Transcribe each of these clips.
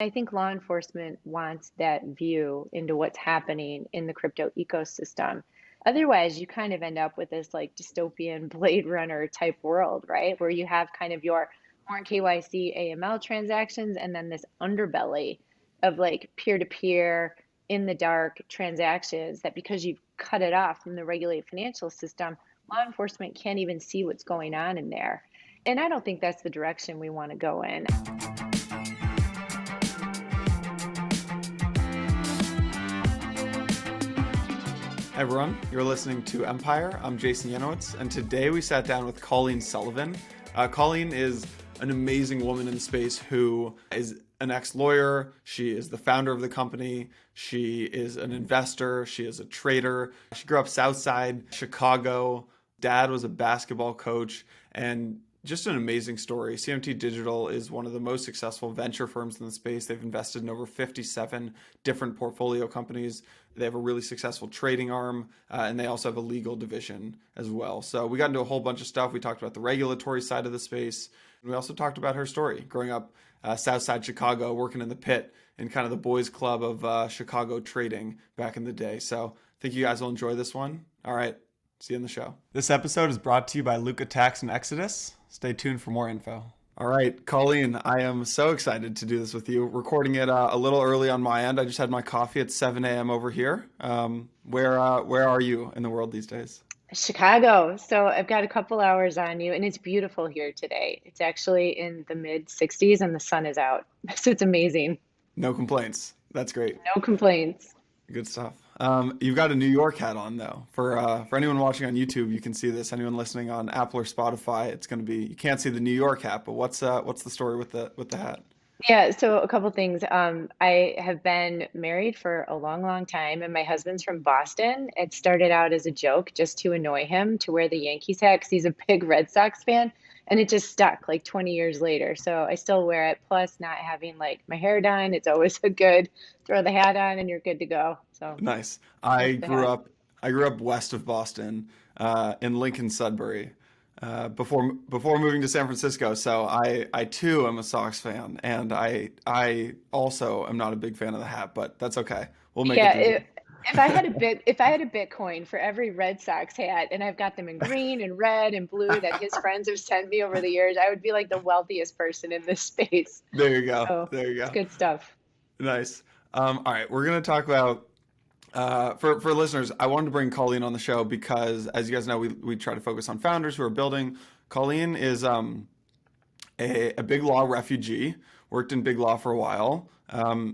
I think law enforcement wants that view into what's happening in the crypto ecosystem. Otherwise, you kind of end up with this like dystopian Blade Runner type world, right? Where you have kind of your more KYC AML transactions and then this underbelly of like peer to peer in the dark transactions that because you've cut it off from the regulated financial system, law enforcement can't even see what's going on in there. And I don't think that's the direction we want to go in. Hi everyone, you're listening to Empire. I'm Jason Yanowitz, and today we sat down with Colleen Sullivan. Colleen is an amazing woman in the space who is an ex-lawyer. She is the founder of the company. She is an investor. She is a trader. She grew up Southside Chicago. Dad was a basketball coach, and just an amazing story. CMT Digital is one of the most successful venture firms in the space. They've invested in over 57 different portfolio companies. They have a really successful trading arm, and they also have a legal division as well. So we got into a whole bunch of stuff. We talked about the regulatory side of the space. And we also talked about her story, growing up Southside Chicago, working in the pit in kind of the boys club of Chicago trading back in the day. So I think you guys will enjoy this one. All right. See you in the show. This episode is brought to you by LUKKA Tax and Exodus. Stay tuned for more info. All right, Colleen, I am so excited to do this with you. Recording it a little early on my end. I just had my coffee at 7 a.m. over here. Where are you in the world these days? Chicago. So I've got a couple hours on you, and it's beautiful here today. It's actually in the mid 60s and the sun is out. So it's amazing. No complaints. That's great. No complaints. Good stuff. You've got a New York hat on though. For anyone watching on YouTube, you can see this. Anyone listening on Apple or Spotify, it's going to be, you can't see the New York hat, but what's the story with the hat? Yeah, so a couple things. I have been married for a long, long time, and my husband's from Boston. It started out as a joke just to annoy him to wear the Yankees hat because he's a big Red Sox fan, and it just stuck like 20 years later. So I still wear it. Plus, not having like my hair done, it's always a good throw the hat on and you're good to go. So Nice. that's the hat. I grew up west of Boston, in Lincoln, Sudbury, before moving to San Francisco. So I too am a Sox fan, and I also am not a big fan of the hat, but that's okay. We'll make it Yeah, through. if I had a Bitcoin for every Red Sox hat, and I've got them in green and red and blue that his friends have sent me over the years, I would be like the wealthiest person in this space. There you go. So There you it's go. good stuff. Nice. All right, we're gonna talk about for listeners. I wanted to bring Colleen on the show because, as you guys know, we try to focus on founders who are building. Colleen is a big law refugee, worked in big law for a while,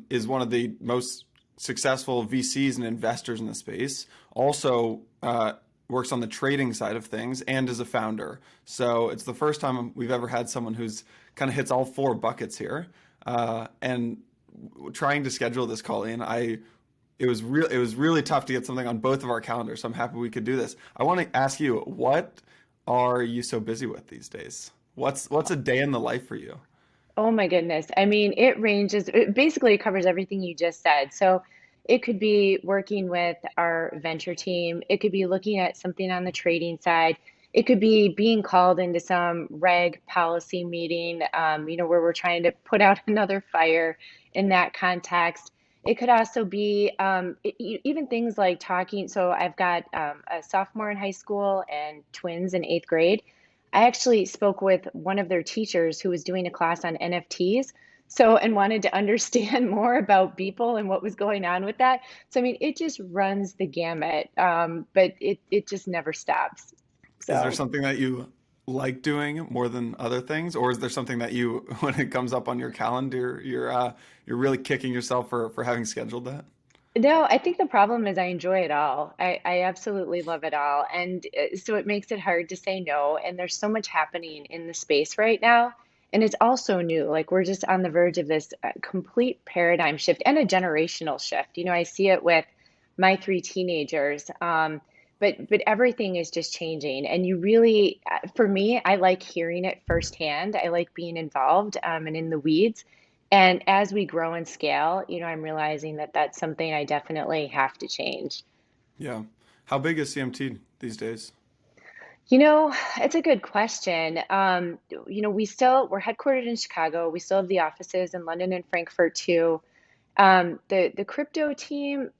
is one of the most successful VCs and investors in the space. Also works on the trading side of things and is a founder. So it's the first time we've ever had someone who's kind of hits all four buckets here. And trying to schedule this, Colleen, it was really tough to get something on both of our calendars. So I'm happy we could do this. I want to ask you, what are you so busy with these days? What's a day in the life for you? Oh my goodness. I mean, it ranges, it basically covers everything you just said. So it could be working with our venture team. It could be looking at something on the trading side. It could be being called into some reg policy meeting, where we're trying to put out another fire in that context. It could also be even things like talking. So I've got a sophomore in high school and twins in eighth grade. I actually spoke with one of their teachers who was doing a class on NFTs. So, and wanted to understand more about Beeple and what was going on with that. So, I mean, it just runs the gamut, but it just never stops. Is there So, something that you like doing more than other things, or is there something that you, when it comes up on your calendar, you're really kicking yourself for having scheduled that? no, I think the problem is I enjoy it all. I absolutely love it all. And so it makes it hard to say no. And there's so much happening in the space right now. And it's also new. Like we're just on the verge of this complete paradigm shift and a generational shift. I see it with my three teenagers. But everything is just changing. And you really, for me, I like hearing it firsthand. I like being involved and in the weeds. And as we grow and scale, I'm realizing that that's something I definitely have to change. Yeah. How big is CMT these days? It's a good question. We're headquartered in Chicago. We still have the offices in London and Frankfurt too. The crypto team,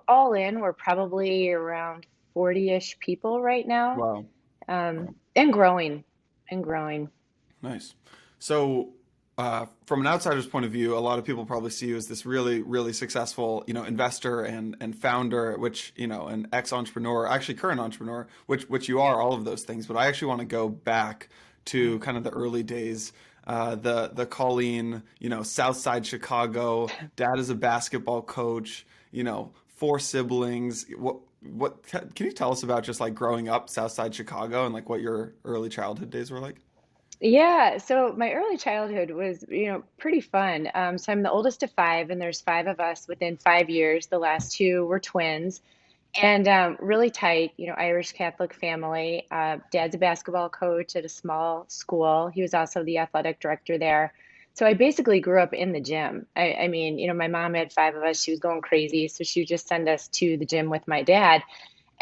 all in, we're probably around 40-ish people right now, Wow. and growing, and growing. Nice. So, from an outsider's point of view, a lot of people probably see you as this really, really successful, investor and founder, which, an ex-entrepreneur, actually current entrepreneur, which you are all of those things. But I actually want to go back to kind of the early days, the Colleen, South Side Chicago. Dad is a basketball coach. Four siblings. Can you tell us about just like growing up South Side Chicago and like what your early childhood days were like? Yeah, so my early childhood was, pretty fun. So I'm the oldest of five, and there's five of us within 5 years. The last two were twins, and really tight, Irish Catholic family. Dad's a basketball coach at a small school. He was also the athletic director there. So I basically grew up in the gym. I mean, my mom had five of us. She was going crazy, so she would just send us to the gym with my dad.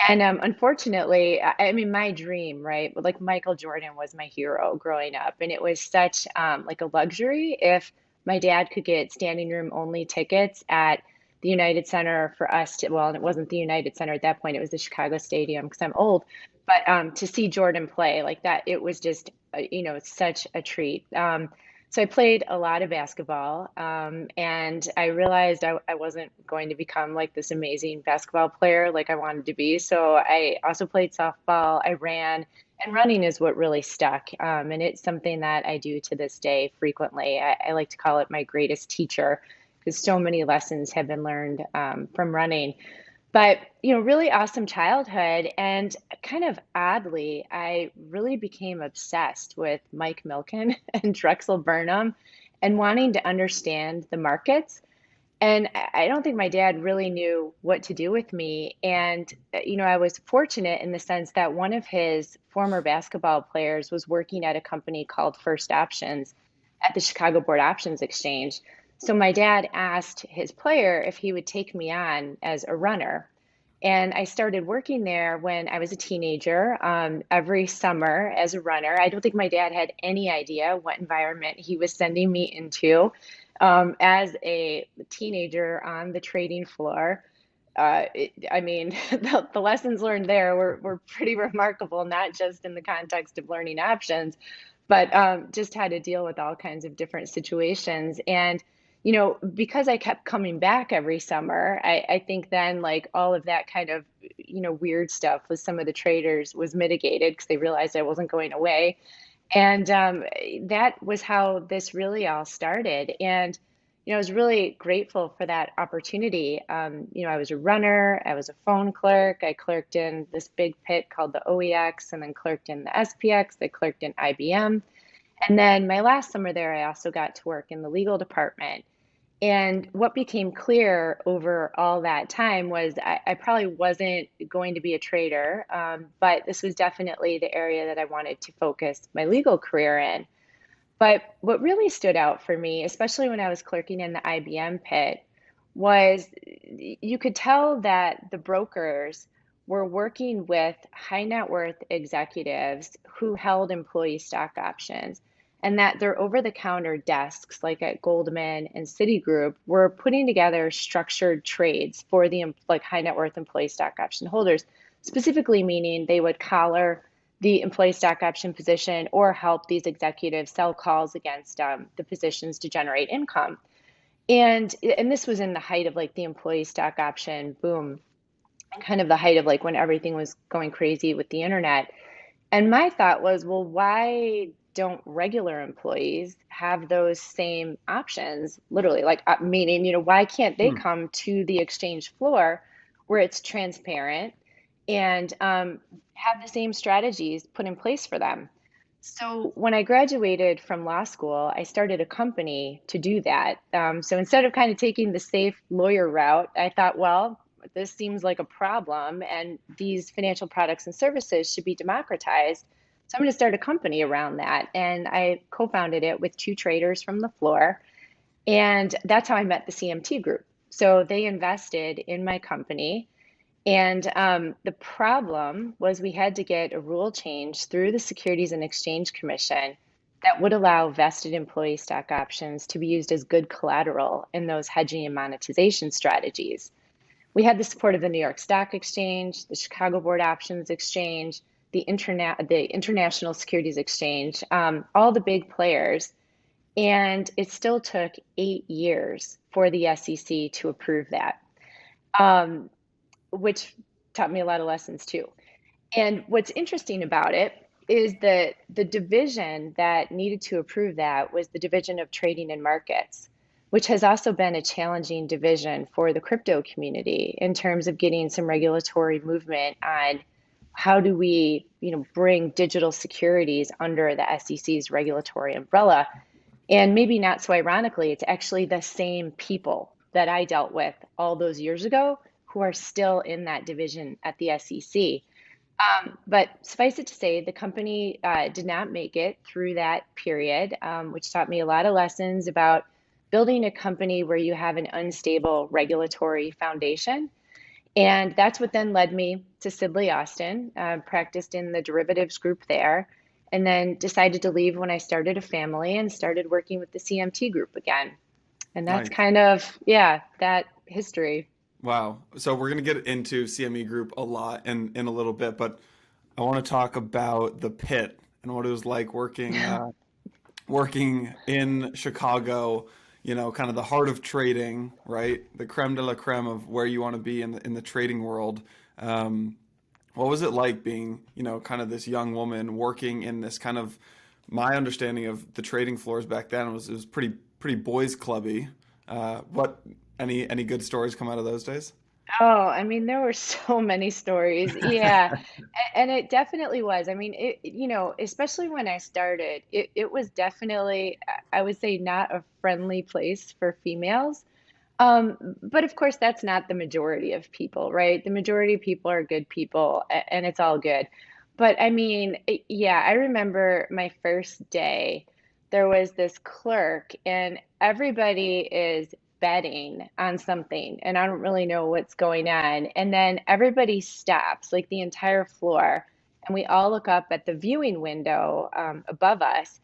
And unfortunately, I mean, my dream, right? Like Michael Jordan was my hero growing up, and it was such like a luxury if my dad could get standing room only tickets at the United Center for us to, well, and it wasn't the United Center at that point, it was the Chicago Stadium because I'm old, but to see Jordan play like that, it was just, such a treat. So I played a lot of basketball, and I realized I wasn't going to become like this amazing basketball player like I wanted to be. So I also played softball, I ran, and running is what really stuck. And it's something that I do to this day frequently. I like to call it my greatest teacher because so many lessons have been learned from running. But, really awesome childhood. And kind of oddly, I really became obsessed with Mike Milken and Drexel Burnham and wanting to understand the markets. And I don't think my dad really knew what to do with me. And, I was fortunate in the sense that one of his former basketball players was working at a company called First Options at the Chicago Board Options Exchange. So my dad asked his player if he would take me on as a runner. And I started working there when I was a teenager, every summer as a runner. I don't think my dad had any idea what environment he was sending me into as a teenager on the trading floor. I mean, the lessons learned there were pretty remarkable, not just in the context of learning options, but just how to deal with all kinds of different situations. And, because I kept coming back every summer, I think then like all of that kind of, weird stuff with some of the traders was mitigated because they realized I wasn't going away. And that was how this really all started. And, I was really grateful for that opportunity. I was a runner, I was a phone clerk, I clerked in this big pit called the OEX, and then clerked in the SPX, I clerked in IBM. And then my last summer there, I also got to work in the legal department. And what became clear over all that time was I probably wasn't going to be a trader, but this was definitely the area that I wanted to focus my legal career in. But what really stood out for me, especially when I was clerking in the IBM pit, was you could tell that the brokers were working with high net worth executives who held employee stock options, and that their over the counter desks, like at Goldman and Citigroup, were putting together structured trades for the like high net worth employee stock option holders, specifically meaning they would collar the employee stock option position or help these executives sell calls against the positions to generate income. And this was in the height of like the employee stock option boom, and kind of the height of like when everything was going crazy with the internet. And my thought was, well, why don't regular employees have those same options? Literally, like meaning, why can't they Hmm. come to the exchange floor where it's transparent and have the same strategies put in place for them? So when I graduated from law school, I started a company to do that. So instead of kind of taking the safe lawyer route, I thought, well, this seems like a problem, and these financial products and services should be democratized. So I'm going to start a company around that. And I co-founded it with two traders from the floor. And that's how I met the CMT group. So they invested in my company, And the problem was we had to get a rule change through the Securities and Exchange Commission that would allow vested employee stock options to be used as good collateral in those hedging and monetization strategies. We had the support of the New York Stock Exchange, the Chicago Board Options Exchange, the International Securities Exchange, all the big players. And it still took 8 years for the SEC to approve that, um, which taught me a lot of lessons too. And what's interesting about it is that the division that needed to approve that was the Division of Trading and Markets, which has also been a challenging division for the crypto community in terms of getting some regulatory movement on how do we, bring digital securities under the SEC's regulatory umbrella. And maybe not so ironically, it's actually the same people that I dealt with all those years ago who are still in that division at the SEC. But suffice it to say, the company did not make it through that period, which taught me a lot of lessons about building a company where you have an unstable regulatory foundation. And that's what then led me to Sidley Austin, practiced in the derivatives group there, and then decided to leave when I started a family and started working with the CMT group again. And that's Nice. kind of, yeah, that history. Wow. So we're going to get into CME Group a lot in a little bit, but I want to talk about the pit and what it was like working in Chicago, kind of the heart of trading, right? The creme de la creme of where you want to be in the trading world. Um, what was it like being, kind of this young woman working in this kind of, my understanding of the trading floors back then was it was pretty boys clubby. What any good stories come out of those days? Oh, I mean, there were so many stories. Yeah. And it definitely was. I mean, especially when I started, it was definitely, I would say, not a friendly place for females. But of course, that's not the majority of people, right? The majority of people are good people, and it's all good. But I mean, yeah, I remember my first day, there was this clerk, and everybody is betting on something, and I don't really know what's going on. And then everybody stops, like the entire floor, and we all look up at the viewing window above us,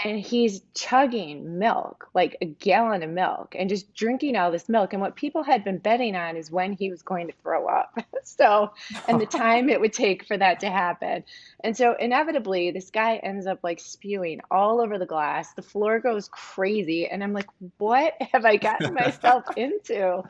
and he's chugging milk, like a gallon of milk, and just drinking all this milk. And what people had been betting on is when he was going to throw up. So, and the time it would take for that to happen. And so, inevitably, this guy ends up like spewing all over the glass. The floor goes crazy. And I'm like, what have I gotten myself into?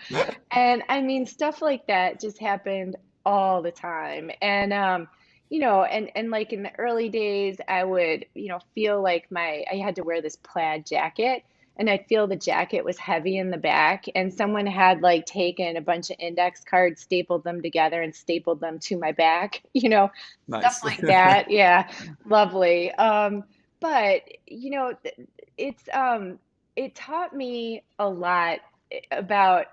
And I mean, stuff like that just happened all the time. And, and like in the early days, I would, feel like I had to wear this plaid jacket, and I'd feel the jacket was heavy in the back, and someone had like taken a bunch of index cards, stapled them together, and stapled them to my back, stuff Nice. like that. Yeah, lovely. But it's it taught me a lot about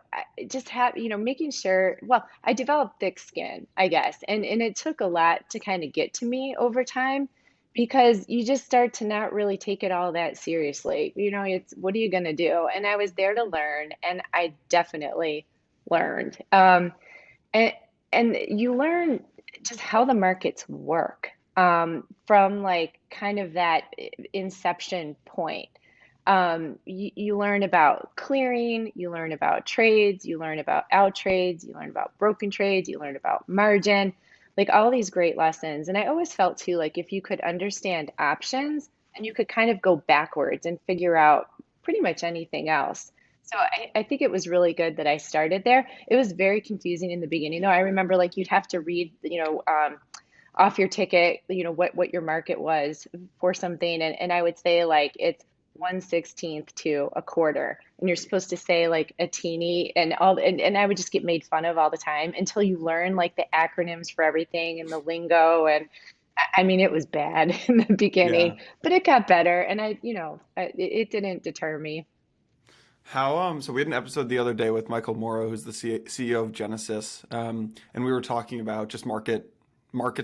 just have making sure, well, I developed thick skin, I guess, and it took a lot to kind of get to me over time, because you just start to not really take it all that seriously. It's what are you going to do? And I was there to learn, and I definitely learned. And you learn just how the markets work, from like kind of that inception point. You learn about clearing, you learn about trades, you learn about out trades, you learn about broken trades, you learn about margin, like all these great lessons. And I always felt too like if you could understand options, and you could kind of go backwards and figure out pretty much anything else. So I think it was really good that I started there. It was very confusing in the beginning, though. I remember like you'd have to read, off your ticket, what your market was for something. And I would say like it's 1/16th to a quarter. And you're supposed to say like a teeny and all, and I would just get made fun of all the time until you learn like the acronyms for everything and the lingo. And I mean, it was bad in the Yeah. beginning, but it got better. And it didn't deter me. So we had an episode the other day with Michael Morrow, who's the CEO of Genesis, and we were talking about just market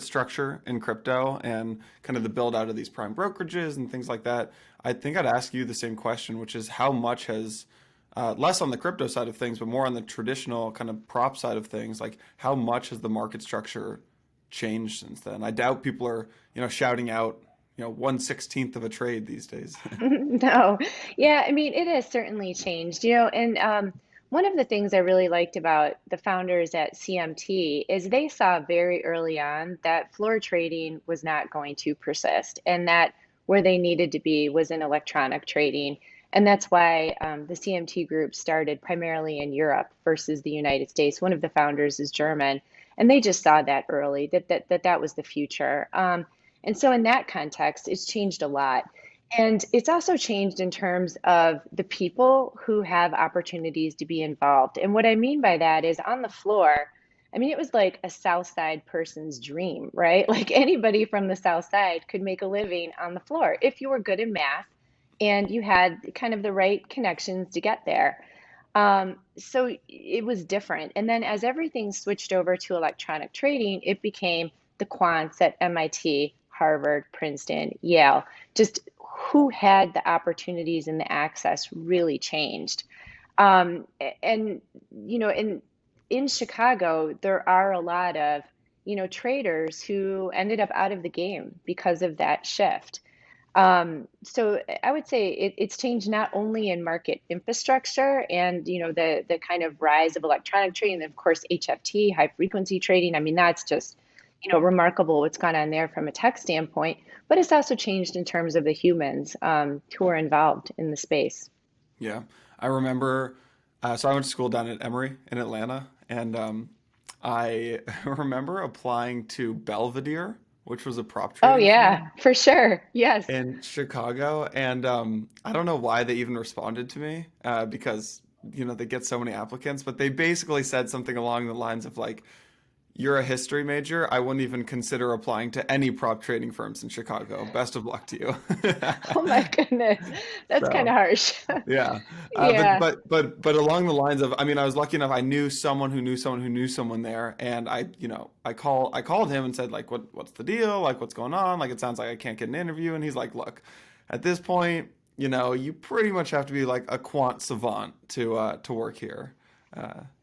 structure in crypto and kind of the build out of these prime brokerages and things like that. I think I'd ask you the same question, which is how much has less on the crypto side of things, but more on the traditional kind of prop side of things. Like, how much has the market structure changed since then? I doubt people are, shouting out, 1/16th of a trade these days. No. Yeah, I mean, it has certainly changed, and one of the things I really liked about the founders at CMT is they saw very early on that floor trading was not going to persist and that where they needed to be was in electronic trading. And that's why the CMT group started primarily in Europe versus the United States. One of the founders is German, and they just saw that early that was the future. And so in that context, it's changed a lot. And it's also changed in terms of the people who have opportunities to be involved. And what I mean by that is on the floor, I mean, it was like a South Side person's dream, right? Like anybody from the South Side could make a living on the floor if you were good in math and you had kind of the right connections to get there. So it was different. And then as everything switched over to electronic trading, it became the quants at MIT, Harvard, Princeton, Yale. Just who had the opportunities and the access really changed. And in Chicago, there are a lot of traders who ended up out of the game because of that shift. So I would say it's changed not only in market infrastructure and the kind of rise of electronic trading, and of course HFT, high frequency trading. I mean, that's just remarkable what's gone on there from a tech standpoint, but it's also changed in terms of the humans who are involved in the space. Yeah, I remember. So I went to school down at Emory in Atlanta, and I remember applying to Belvedere, which was a prop Oh trading yeah, firm for sure. Yes. in Chicago, and I don't know why they even responded to me because they get so many applicants, but they basically said something along the lines of like, "You're a history major. I wouldn't even consider applying to any prop trading firms in Chicago. Best of luck to you." Oh my goodness. That's kind So. of harsh. Yeah, but Yeah. along the lines of, I mean, I was lucky enough. I knew someone who knew someone who knew someone there, and I called him and said like, what's the deal? Like, what's going on? Like, it sounds like I can't get an interview. And he's like, look, at this point, you pretty much have to be like a quant savant to work here.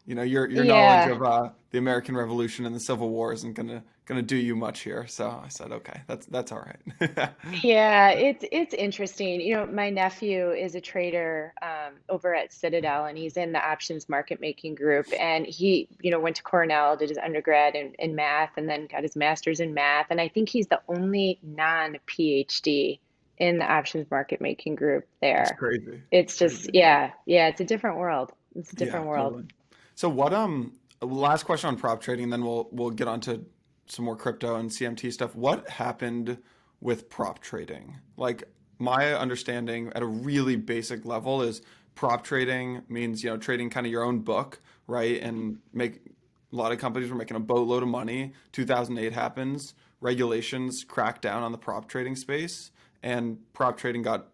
Your knowledge Yeah. of the American Revolution and the Civil War isn't gonna do you much here. So I said, okay, that's all right. Yeah, it's interesting. My nephew is a trader over at Citadel, and he's in the options market making group. And he, went to Cornell, did his undergrad in math, and then got his master's in math. And I think he's the only non-PhD in the options market making group It's there. crazy. It's It's just, crazy. yeah, it's a different world. It's a Yeah, different world. totally. So what last question on prop trading, then we'll get on to some more crypto and CMT stuff. What happened with prop trading? Like, my understanding at a really basic level is prop trading means, trading kind of your own book, right? And make a lot of companies were making a boatload of money. 2008 happens, regulations crack down on the prop trading space, and prop trading got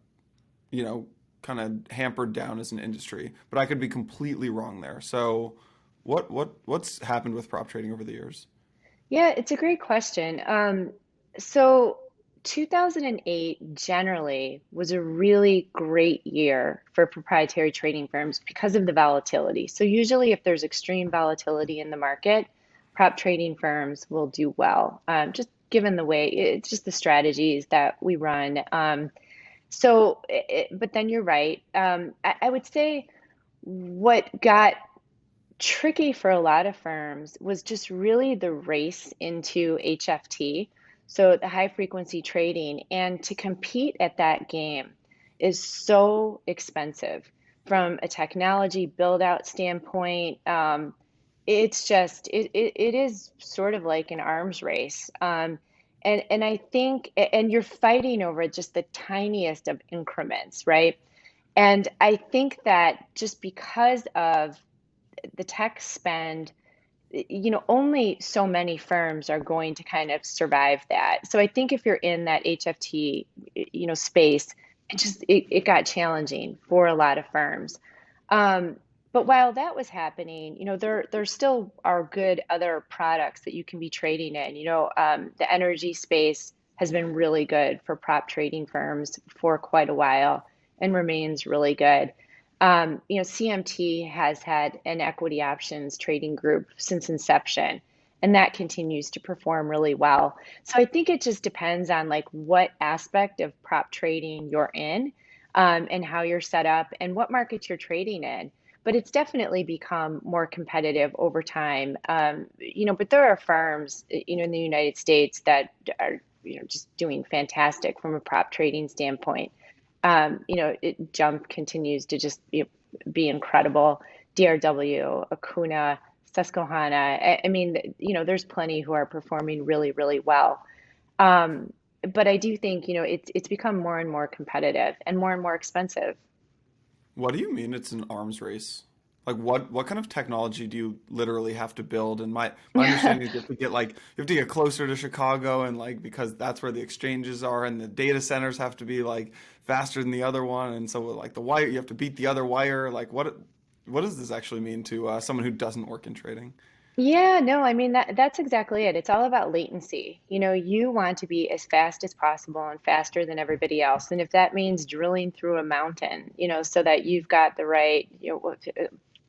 you know, kind of hampered down as an industry. But I could be completely wrong there. So what's happened with prop trading over the years? Yeah, it's a great question. So 2008 generally was a really great year for proprietary trading firms because of the volatility. So usually if there's extreme volatility in the market, prop trading firms will do well, just given the way it's just the strategies that we run. But then you're right. I would say what got tricky for a lot of firms was just really the race into HFT, so the high frequency trading. And to compete at that game is so expensive from a technology build out standpoint. It's just it is sort of like an arms race. And I think and you're fighting over just the tiniest of increments, right? And I think that just because of the tech spend, only so many firms are going to kind of survive that. So I think if you're in that HFT, space, it got challenging for a lot of firms. Um, but while that was happening, there still are good other products that you can be trading in. The energy space has been really good for prop trading firms for quite a while and remains really good. CMT has had an equity options trading group since inception, and that continues to perform really well. So I think it just depends on like what aspect of prop trading you're in, and how you're set up and what markets you're trading in. But it's definitely become more competitive over time. But there are firms, in the United States that are, just doing fantastic from a prop trading standpoint. Jump continues to just be incredible. DRW, Acuna, Susquehanna. I mean, there's plenty who are performing really, really well. Um, but I do think, it's become more and more competitive and more expensive. What do you mean it's an arms race? Like what kind of technology do you literally have to build? And my understanding is you have to get closer to Chicago and like because that's where the exchanges are and the data centers have to be like faster than the other one and so like the wire you have to beat the other wire. Like what does this actually mean to someone who doesn't work in trading? Yeah, no, I mean that's exactly it. It's all about latency. You want to be as fast as possible and faster than everybody else. And if that means drilling through a mountain, so that you've got the right,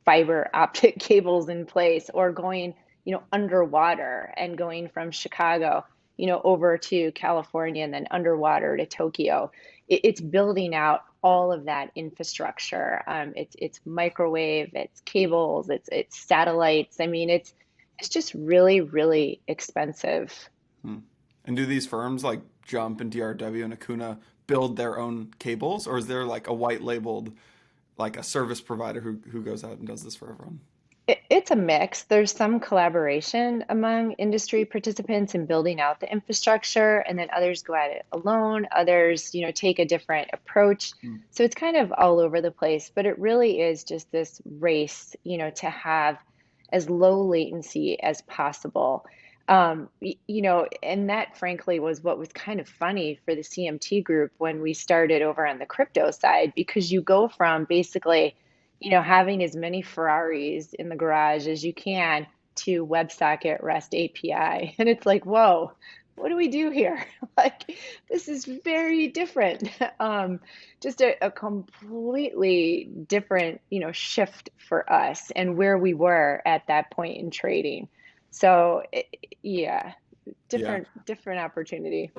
fiber optic cables in place or going, underwater and going from Chicago, over to California and then underwater to Tokyo. It's building out all of that infrastructure. It's microwave, it's cables, it's satellites. I mean, it's just really, really expensive. Hmm. And do these firms like Jump and DRW and Acuna build their own cables, or is there like a white labeled like a service provider who goes out and does this for everyone? It's a mix. There's some collaboration among industry participants in building out the infrastructure, and then others go at it alone. Others, take a different approach. Hmm. So it's kind of all over the place, but it really is just this race, to have as low latency as possible. And that frankly was what was kind of funny for the CMT group when we started over on the crypto side, because you go from basically, having as many Ferraris in the garage as you can to WebSocket REST API. And it's like, whoa, what do we do here? Like, this is very different. Just a completely different, shift for us and where we were at that point in trading. So, yeah, Yeah. different opportunity.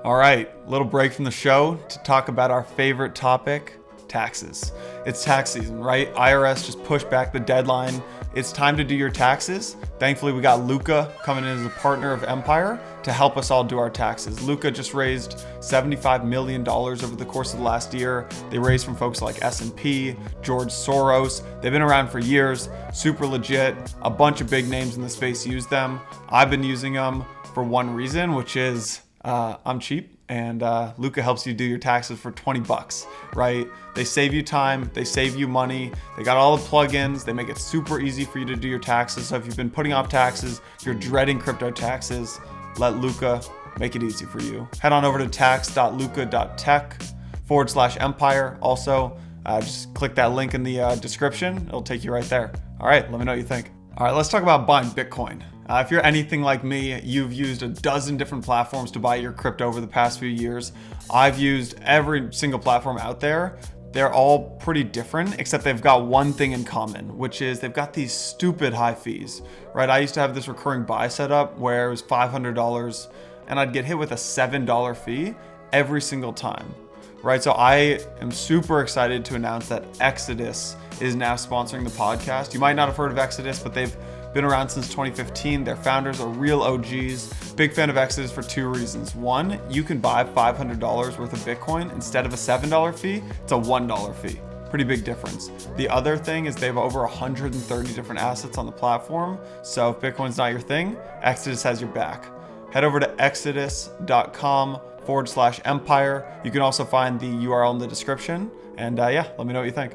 All right, little break from the show to talk about our favorite topic, taxes. It's tax season, right? IRS just pushed back the deadline. It's time to do your taxes. Thankfully, we got LUKKA coming in as a partner of Empire to help us all do our taxes. LUKKA just raised $75 million over the course of the last year. They raised from folks like S&P, George Soros. They've been around for years, super legit. A bunch of big names in the space use them. I've been using them for one reason, which is I'm cheap, and LUKKA helps you do your taxes for 20 bucks, right? They save you time, they save you money, they got all the plugins, they make it super easy for you to do your taxes. So if you've been putting off taxes, if you're dreading crypto taxes, let LUKKA make it easy for you. Head on over to tax.lukka.tech/empire. Also, just click that link in the description, it'll take you right there. All right, let me know what you think. All right, let's talk about buying Bitcoin. If you're anything like me, you've used a dozen different platforms to buy your crypto over the past few years. I've used every single platform out there. They're all pretty different, except they've got one thing in common, which is they've got these stupid high fees, right? I used to have this recurring buy setup where it was $500 and I'd get hit with a $7 fee every single time, right? So I am super excited to announce that Exodus is now sponsoring the podcast. You might not have heard of Exodus, but they've been around since 2015. Their founders are real OGs. Big fan of Exodus for two reasons. One, you can buy $500 worth of Bitcoin instead of a $7 fee. It's a $1 fee. Pretty big difference. The other thing is they have over 130 different assets on the platform. So if Bitcoin's not your thing, Exodus has your back. Head over to exodus.com/empire. You can also find the URL in the description. And yeah, let me know what you think.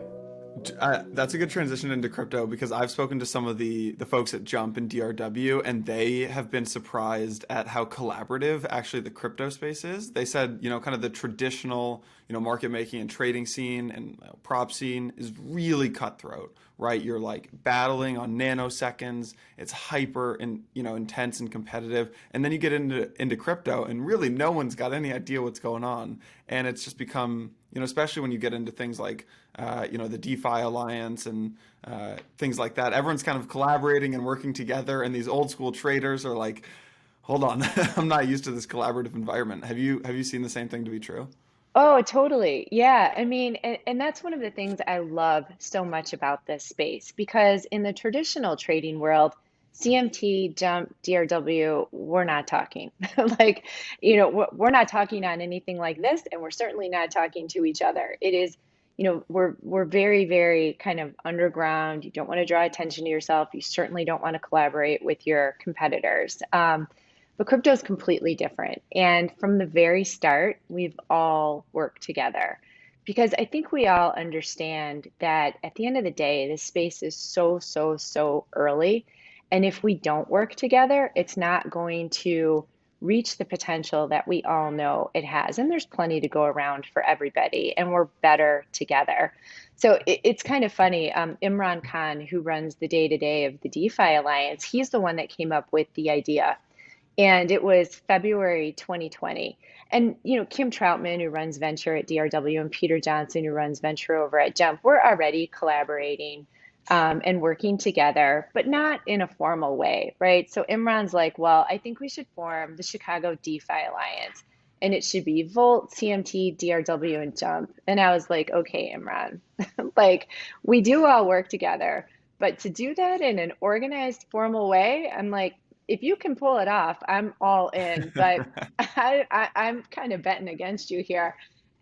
That's a good transition into crypto because I've spoken to some of the folks at Jump and DRW, and they have been surprised at how collaborative actually the crypto space is. They said, kind of the traditional, market making and trading scene and prop scene is really cutthroat, right? You're like battling on nanoseconds. It's hyper and, intense and competitive. And then you get into crypto and really no one's got any idea what's going on. And it's just become especially when you get into things like, the DeFi Alliance and things like that. Everyone's kind of collaborating and working together, and these old school traders are like, hold on, I'm not used to this collaborative environment. Have you seen the same thing to be true? Oh, totally. Yeah. I mean, and that's one of the things I love so much about this space because in the traditional trading world, CMT, Jump, DRW, we're not talking. Like, we're not talking on anything like this, and we're certainly not talking to each other. It is, we're very, very kind of underground. You don't want to draw attention to yourself. You certainly don't want to collaborate with your competitors. But crypto is completely different. And from the very start, we've all worked together because I think we all understand that at the end of the day, this space is so, so, so early. And if we don't work together, it's not going to reach the potential that we all know it has. And there's plenty to go around for everybody, and we're better together. So it's kind of funny. Imran Khan, who runs the day to day of the DeFi Alliance, he's the one that came up with the idea and it was February 2020. And Kim Troutman, who runs venture at DRW, and Peter Johnson, who runs venture over at Jump, we're already collaborating and working together, but not in a formal way, right? So Imran's like, well, I think we should form the Chicago DeFi Alliance, and it should be Volt, CMT, DRW, and Jump. And I was like, okay, Imran, like we do all work together, but to do that in an organized, formal way, I'm like, if you can pull it off, I'm all in. But I'm kind of betting against you here.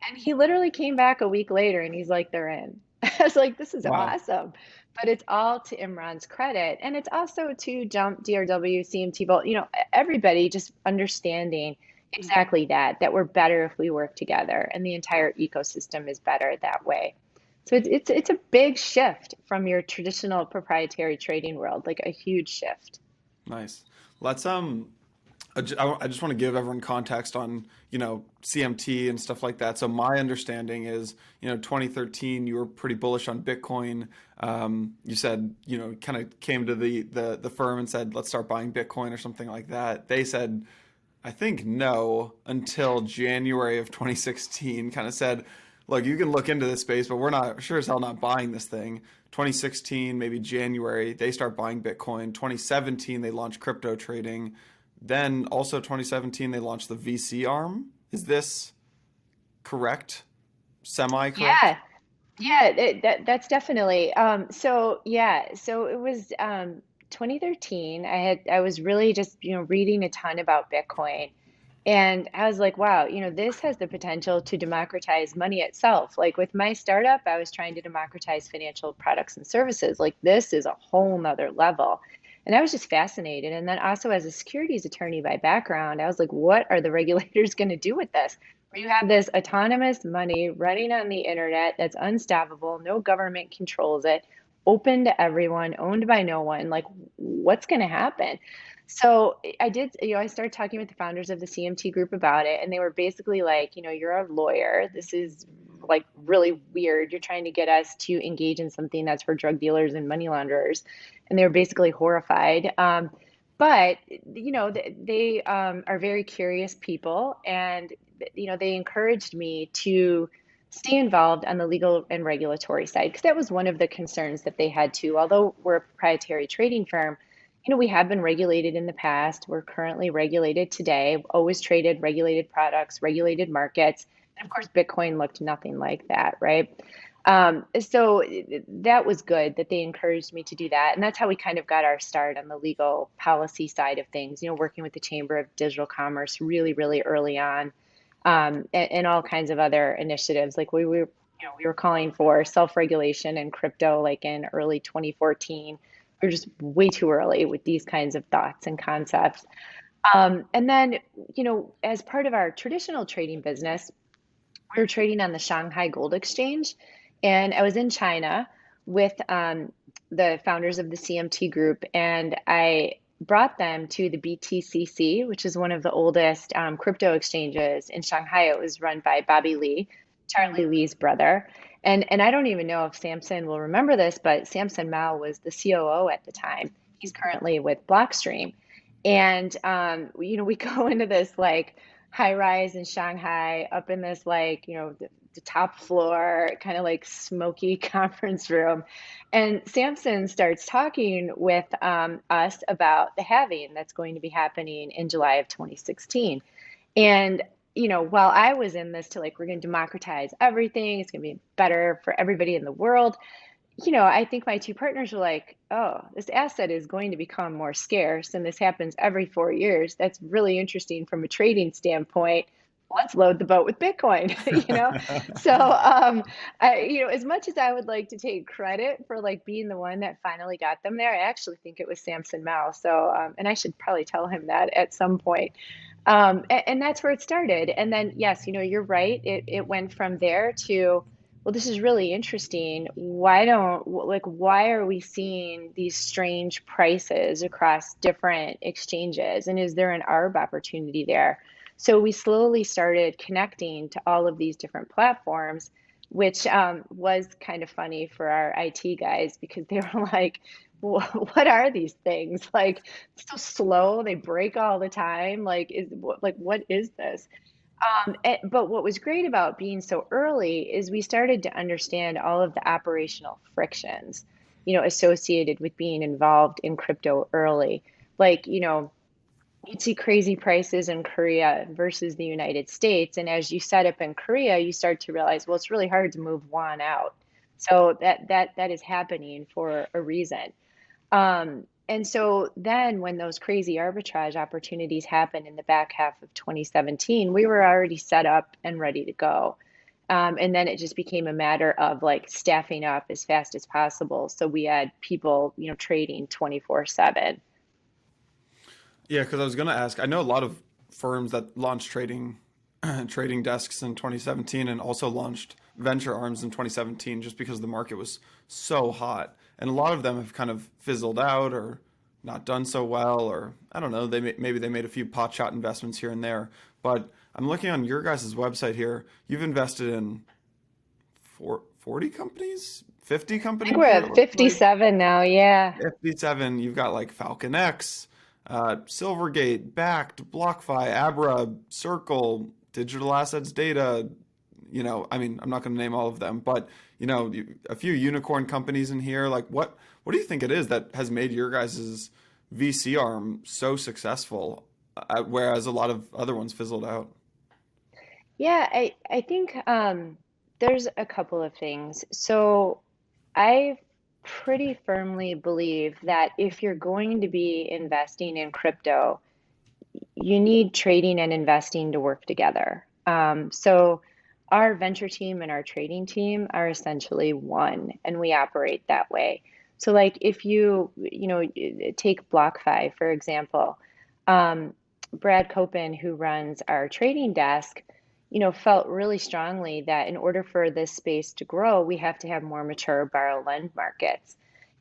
And he literally came back a week later and he's like, they're in. I was like, this is Wow. awesome. But it's all to Imran's credit. And it's also to Jump, DRW, CMT Vault, everybody just understanding exactly that we're better if we work together and the entire ecosystem is better that way. So it's a big shift from your traditional proprietary trading world, like a huge shift. Nice. Let's I just want to give everyone context on, CMT and stuff like that. So my understanding is, 2013, you were pretty bullish on Bitcoin. You said, kind of came to the firm and said, let's start buying Bitcoin or something like that. They said, I think no, until January of 2016, kind of said, look, you can look into this space, but we're not sure as hell not buying this thing. 2016, maybe January, they start buying Bitcoin. 2017, they launch crypto trading. Then also 2017, they launched the VC arm. Is this correct? Semi correct? Yeah, yeah, that's definitely. So yeah, so it was 2013. I was really just reading a ton about Bitcoin, and I was like, wow, this has the potential to democratize money itself. Like with my startup, I was trying to democratize financial products and services. Like this is a whole nother level. And I was just fascinated. And then also as a securities attorney by background, I was like, what are the regulators going to do with this? Where you have this autonomous money running on the internet that's unstoppable, no government controls it, open to everyone, owned by no one. Like, what's going to happen? So I did, I started talking with the founders of the CMT group about it, and they were basically like, you're a lawyer. This is like really weird. You're trying to get us to engage in something that's for drug dealers and money launderers. And they were basically horrified. But they are very curious people, and they encouraged me to stay involved on the legal and regulatory side because that was one of the concerns that they had too. Although we're a proprietary trading firm, we have been regulated in the past. We're currently regulated today, always traded regulated products, regulated markets. And of course, Bitcoin looked nothing like that, right? So that was good that they encouraged me to do that. And that's how we kind of got our start on the legal policy side of things, working with the Chamber of Digital Commerce really, really early on, and all kinds of other initiatives. Like we were calling for self-regulation and crypto like in early 2014. We were just way too early with these kinds of thoughts and concepts. And then, as part of our traditional trading business, we were trading on the Shanghai Gold Exchange. And I was in China with the founders of the CMT group, and I brought them to the BTCC, which is one of the oldest crypto exchanges in Shanghai. It was run by Bobby Lee, Charlie Lee's brother. And I don't even know if Samson will remember this, but Samson Mao was the COO at the time. He's currently with Blockstream. And we go into this like high rise in Shanghai, up in this like the top floor, kind of like smoky conference room. And Samson starts talking with us about the halving that's going to be happening in July of 2016. And, while I was in this to like, we're going to democratize everything, it's going to be better for everybody in the world. I think my two partners were like, oh, this asset is going to become more scarce, and this happens every 4 years. That's really interesting from a trading standpoint. Let's load the boat with Bitcoin, So, as much as I would like to take credit for like being the one that finally got them there, I actually think it was Samson Mao. So, and I should probably tell him that at some point. And that's where it started. And then, yes, you're right. It went from there to, well, this is really interesting. Why are we seeing these strange prices across different exchanges? And is there an arb opportunity there? So we slowly started connecting to all of these different platforms, which was kind of funny for our IT guys because they were like, what are these things? Like, so slow, they break all the time. What is this? But what was great about being so early is we started to understand all of the operational frictions, associated with being involved in crypto early. Like, you'd see crazy prices in Korea versus the United States. And as you set up in Korea, you start to realize, well, it's really hard to move won out. So that is happening for a reason. And so then when those crazy arbitrage opportunities happened in the back half of 2017, we were already set up and ready to go. And then it just became a matter of like staffing up as fast as possible. So we had people, trading 24/7. Yeah, because I was going to ask. I know a lot of firms that launched trading desks in 2017 and also launched venture arms in 2017 just because the market was so hot. And a lot of them have kind of fizzled out or not done so well, or I don't know, maybe they made a few pot shot investments here and there. But I'm looking on your guys' website here. You've invested in 40 companies, 50 I think companies we're here, it at looks like. 57 now. Yeah. 57. You've got like Falcon X, Silvergate, Backed, BlockFi, Abra, Circle, Digital Assets Data. I mean, I'm not going to name all of them, but a few unicorn companies in here. Like, what do you think it is that has made your guys' VC arm so successful, whereas a lot of other ones fizzled out? Yeah, I think there's a couple of things. So I pretty firmly believe that if you're going to be investing in crypto, you need trading and investing to work together. So our venture team and our trading team are essentially one, and we operate that way. So like if take BlockFi, for example, um, Brad Copen, who runs our trading desk, felt really strongly that in order for this space to grow, we have to have more mature borrow lend markets.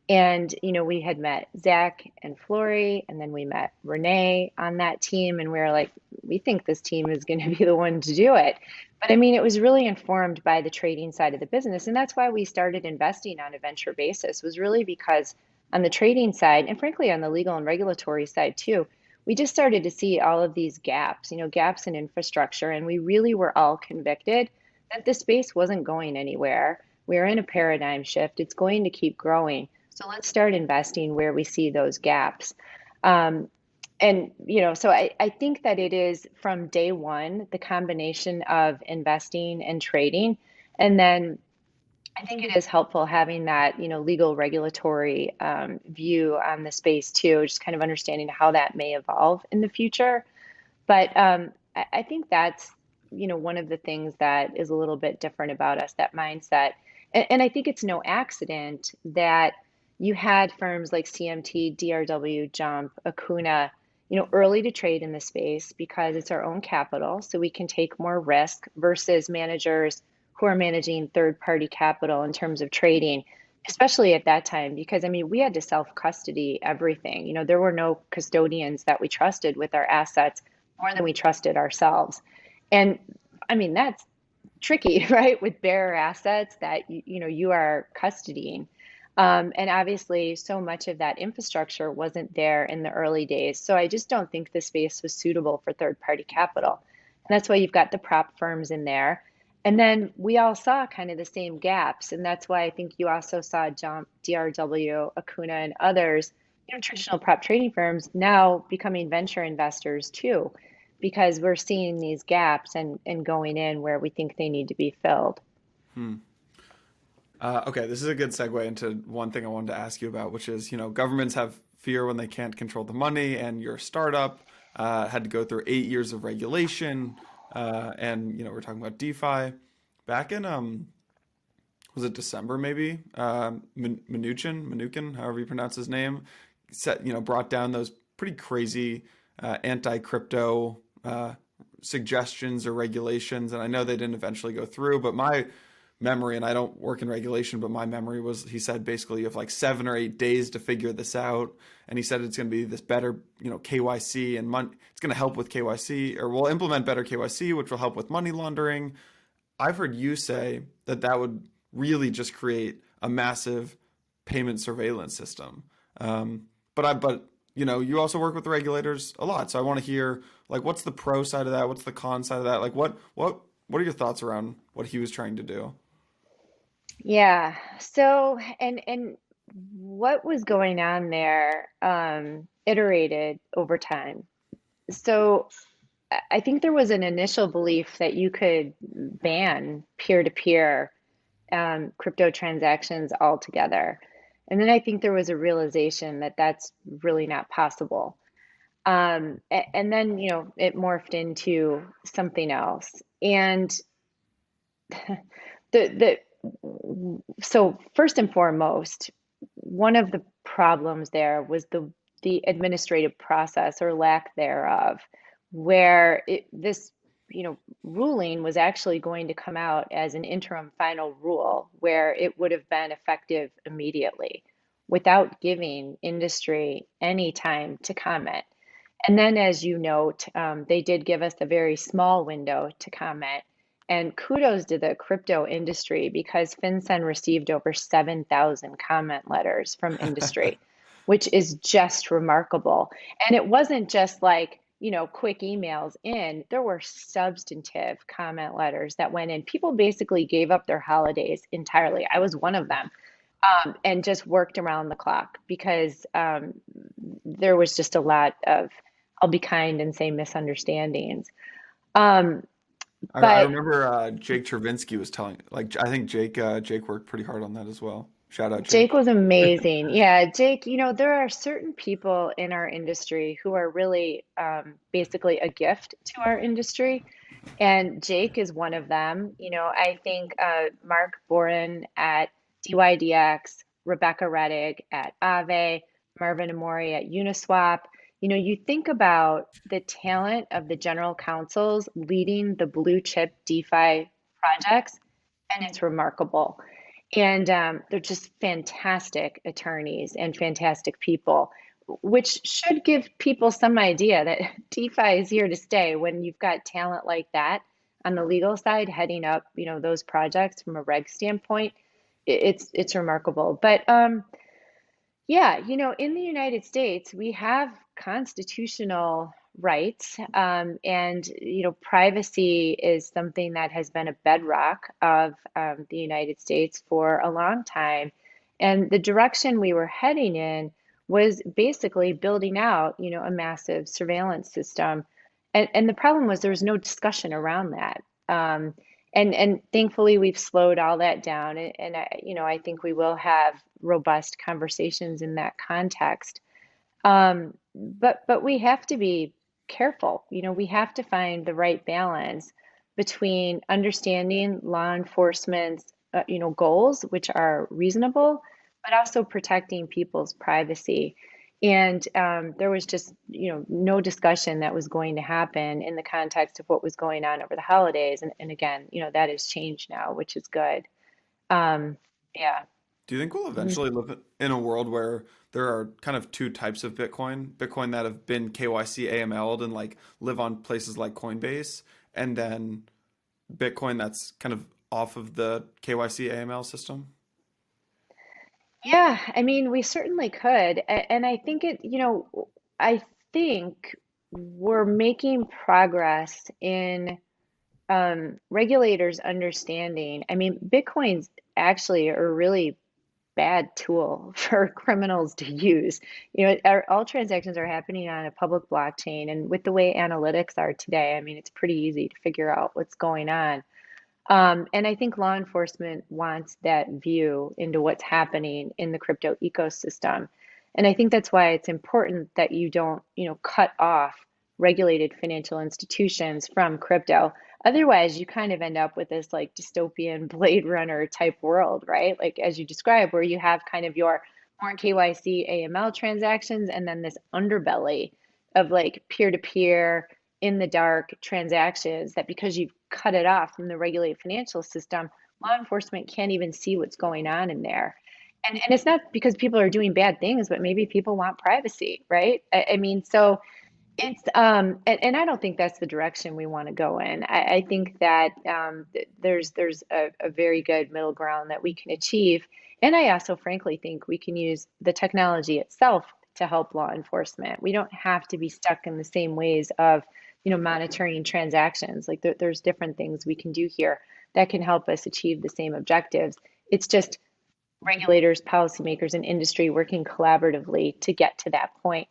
And, we had met Zach and Flory, and then we met Renee on that team, and we were like, we think this team is going to be the one to do it. But I mean, it was really informed by the trading side of the business. And that's why we started investing on a venture basis, was really because on the trading side, and frankly, on the legal and regulatory side too, we just started to see all of these gaps, gaps in infrastructure. And we really were all convicted that the space wasn't going anywhere. We're in a paradigm shift, it's going to keep growing. So let's start investing where we see those gaps. Um, so I think that it is from day one, the combination of investing and trading. And then I think it is helpful having that, legal regulatory view on the space too, just kind of understanding how that may evolve in the future. But I think that's, one of the things that is a little bit different about us, that mindset. And I think it's no accident that you had firms like CMT, DRW, Jump, Acuna, early to trade in the space because it's our own capital, so we can take more risk versus managers who are managing third-party capital in terms of trading, especially at that time, because I mean, we had to self-custody everything. There were no custodians that we trusted with our assets more than we trusted ourselves. And I mean, that's tricky, right? With bearer assets that you are custodying. And obviously, so much of that infrastructure wasn't there in the early days. So I just don't think the space was suitable for third-party capital. And that's why you've got the prop firms in there. And then we all saw kind of the same gaps, and that's why I think you also saw John, DRW, Acuna, and others, traditional prop trading firms now becoming venture investors too, because we're seeing these gaps and going in where we think they need to be filled. Hmm. Okay, this is a good segue into one thing I wanted to ask you about, which is, governments have fear when they can't control the money, and your startup had to go through 8 years of regulation, and we're talking about DeFi. Back in was it December maybe? Mnuchin, however you pronounce his name, brought down those pretty crazy anti-crypto suggestions or regulations, and I know they didn't eventually go through, but my memory, and I don't work in regulation, but my memory was he said basically you have like 7 or 8 days to figure this out, and he said it's going to be this better, KYC and it's going to help with KYC, or we'll implement better KYC, which will help with money laundering. I've heard you say that that would really just create a massive payment surveillance system. But you also work with the regulators a lot, so I want to hear like what's the pro side of that, what's the con side of that, like what are your thoughts around what he was trying to do? Yeah. So, and what was going on there, iterated over time. So I think there was an initial belief that you could ban peer-to-peer crypto transactions altogether. And then I think there was a realization that that's really not possible. And then, it morphed into something else. And the so first and foremost, one of the problems there was the administrative process or lack thereof, where this ruling was actually going to come out as an interim final rule where it would have been effective immediately without giving industry any time to comment. And then, as you note, they did give us a very small window to comment. And kudos to the crypto industry because FinCEN received over 7,000 comment letters from industry, which is just remarkable. And it wasn't just like, quick emails in. There were substantive comment letters that went in. People basically gave up their holidays entirely. I was one of them, and just worked around the clock because there was just a lot of, I'll be kind and say misunderstandings. Um, I but remember Jake Trevinsky was telling, like, I think Jake worked pretty hard on that as well. Shout out Jake Jake. was amazing. Yeah, Jake, there are certain people in our industry who are really basically a gift to our industry. And Jake is one of them. I think Mark Boren at DYDX, Rebecca Rettig at Aave, Marvin Amori at Uniswap. You think about the talent of the general counsels leading the blue chip DeFi projects, and it's remarkable. And they're just fantastic attorneys and fantastic people, which should give people some idea that DeFi is here to stay when you've got talent like that on the legal side heading up, those projects from a reg standpoint. It's remarkable. But yeah, in the United States, we have constitutional rights, and privacy is something that has been a bedrock of the United States for a long time. And the direction we were heading in was basically building out, a massive surveillance system. And the problem was there was no discussion around that. And thankfully we've slowed all that down, and I think we will have robust conversations in that context. But we have to be careful. We have to find the right balance between understanding law enforcement's goals, which are reasonable, but also protecting people's privacy. And there was just no discussion that was going to happen in the context of what was going on over the holidays. And again, that has changed now, which is good. Um, yeah. Do you think we'll Mhm. eventually live in a world where there are kind of two types of Bitcoin? Bitcoin that have been KYC AML'd and like live on places like Coinbase, and then Bitcoin that's kind of off of the KYC AML system? Yeah, I mean, we certainly could. And I think I think we're making progress in regulators understanding, I mean, Bitcoin's actually a really bad tool for criminals to use. All transactions are happening on a public blockchain, and with the way analytics are today, I mean, it's pretty easy to figure out what's going on. And I think law enforcement wants that view into what's happening in the crypto ecosystem. And I think that's why it's important that you don't, cut off regulated financial institutions from crypto. Otherwise, you kind of end up with this like dystopian Blade Runner type world, right? Like as you described, where you have kind of your more KYC AML transactions and then this underbelly of like peer-to-peer in the dark transactions that because you've cut it off from the regulated financial system, law enforcement can't even see what's going on in there. And it's not because people are doing bad things, but maybe people want privacy, right? I mean, so it's and I don't think that's the direction we want to go in. I think that there's a very good middle ground that we can achieve. And I also frankly think we can use the technology itself to help law enforcement. We don't have to be stuck in the same ways of, monitoring transactions. Like there's different things we can do here that can help us achieve the same objectives. It's just regulators, policymakers, and industry working collaboratively to get to that point.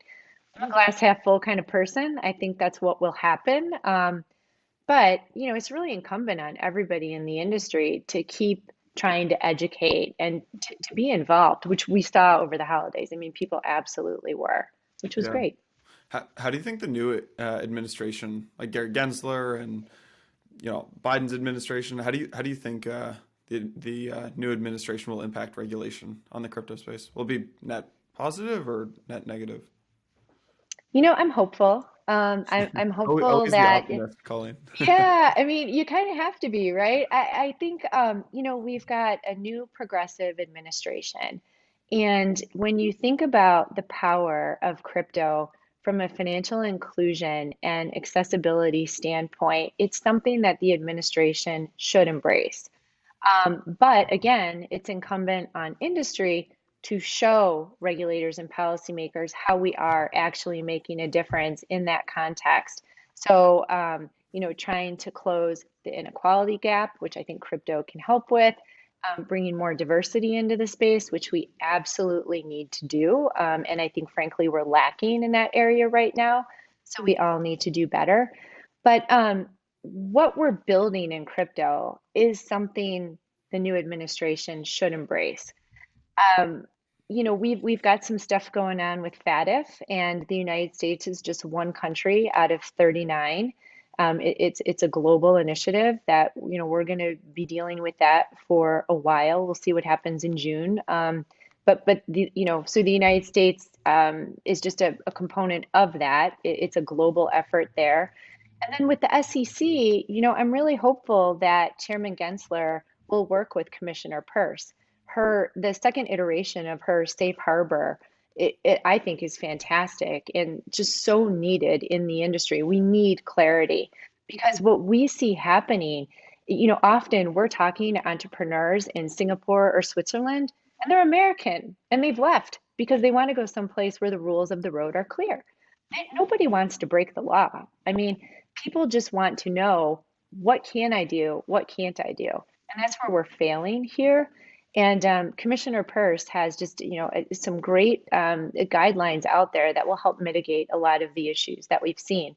I'm a glass half full kind of person. I think that's what will happen. But, it's really incumbent on everybody in the industry to keep trying to educate and to be involved, which we saw over the holidays. I mean, people absolutely were, which was Yeah. great. How do you think the new administration, like Gary Gensler and Biden's administration, how do you think the new administration will impact regulation on the crypto space? Will it be net positive or net negative? I'm hopeful. I'm hopeful Always the that optimist, Colleen. yeah, I mean, you kind of have to be, right? I think, we've got a new progressive administration. And when you think about the power of crypto from a financial inclusion and accessibility standpoint, it's something that the administration should embrace. But again, it's incumbent on industry to show regulators and policymakers how we are actually making a difference in that context. So, trying to close the inequality gap, which I think crypto can help with, bringing more diversity into the space, which we absolutely need to do. And I think, frankly, we're lacking in that area right now. So we all need to do better. But what we're building in crypto is something the new administration should embrace. Um, we've got some stuff going on with FATF, and the United States is just one country out of 39. It's a global initiative that we're going to be dealing with that for a while. We'll see what happens in June. But so the United States is just a component of that. It's a global effort there. And then with the SEC, I'm really hopeful that Chairman Gensler will work with Commissioner Peirce. The second iteration of her safe harbor, it I think is fantastic and just so needed in the industry. We need clarity because what we see happening, often we're talking to entrepreneurs in Singapore or Switzerland, and they're American and they've left because they want to go someplace where the rules of the road are clear. Nobody wants to break the law. I mean, people just want to know what can I do, what can't I do, and that's where we're failing here. And Commissioner Peirce has just, some great guidelines out there that will help mitigate a lot of the issues that we've seen.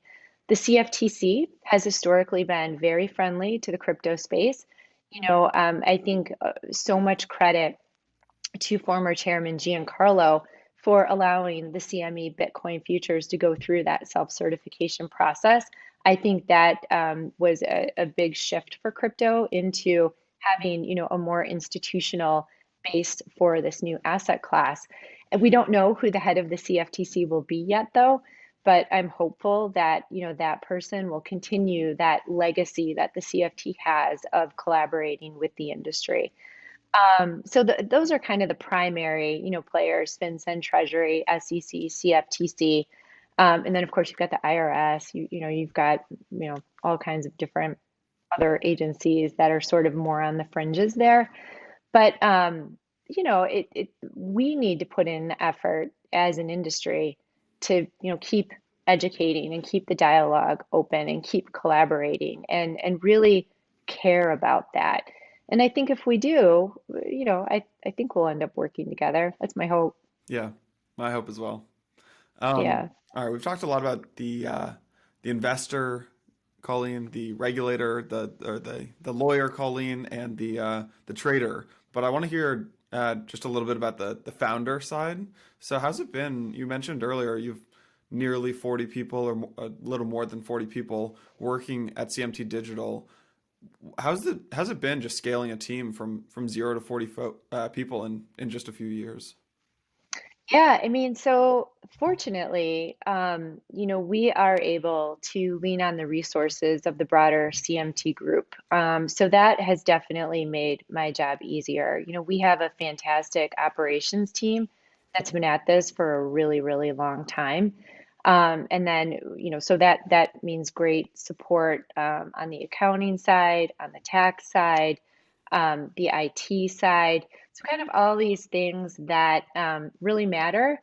The CFTC has historically been very friendly to the crypto space. I think so much credit to former Chairman Giancarlo for allowing the CME Bitcoin futures to go through that self-certification process. I think that was a big shift for crypto into having, a more institutional base for this new asset class. And we don't know who the head of the CFTC will be yet, though. But I'm hopeful that, that person will continue that legacy that the CFT has of collaborating with the industry. So those are kind of the primary, players: FinCEN, Treasury, SEC, CFTC, and then of course you've got the IRS. You've got all kinds of different other agencies that are sort of more on the fringes there. But we need to put in the effort as an industry to keep educating and keep the dialogue open and keep collaborating and really care about that. And I think if we do, I think we'll end up working together. That's my hope. Yeah, my hope as well. Yeah. All right, we've talked a lot about the investor, Colleen, the regulator, the lawyer, Colleen, and the trader. But I want to hear just a little bit about the founder side. So how's it been? You mentioned earlier you've nearly 40 people or a little more than 40 people working at CMT Digital. How's it been just scaling a team from 0 to 40 people in just a few years? Yeah, I mean, so fortunately, we are able to lean on the resources of the broader CMT group. So that has definitely made my job easier. We have a fantastic operations team that's been at this for a really, really long time. And then, so that means great support on the accounting side, on the tax side, the IT side. So kind of all these things that really matter.